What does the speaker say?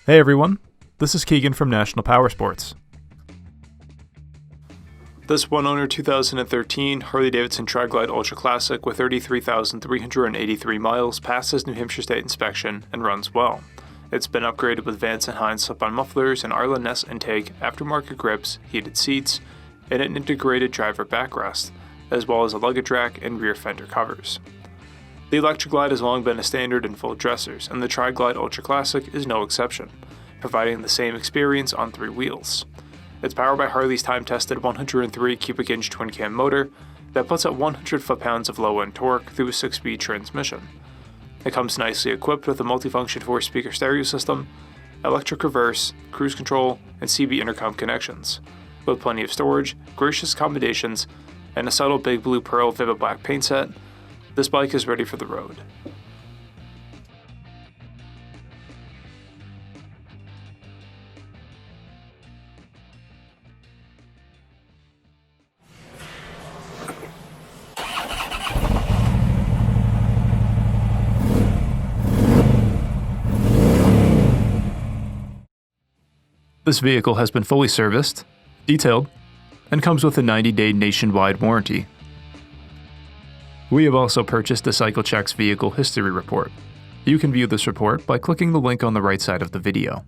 Hey everyone, this is Keegan from National Powersports. This one-owner 2013 Harley-Davidson TRIGLIDE Ultra Classic with 33,383 miles passes New Hampshire State inspection and runs well. It's been upgraded with Vance & Hines slip-on mufflers and Arla Ness intake, aftermarket grips, heated seats, and an integrated driver backrest, as well as a luggage rack and rear fender covers. The Electric Glide has long been a standard in full dressers, and the TRIGLIDE Ultra Classic is no exception, providing the same experience on three wheels. It's powered by Harley's time-tested 103 cubic inch twin-cam motor that puts out 100 foot-pounds of low-end torque through a 6-speed transmission. It comes nicely equipped with a multifunction 4-speaker stereo system, electric reverse, cruise control, and CB intercom connections. With plenty of storage, gracious accommodations, and a subtle Big Blue Pearl Vivid Black paint set, this bike is ready for the road. This vehicle has been fully serviced, detailed, and comes with a 90-day nationwide warranty. We have also purchased a CycleCheck's Vehicle History Report. You can view this report by clicking the link on the right side of the video.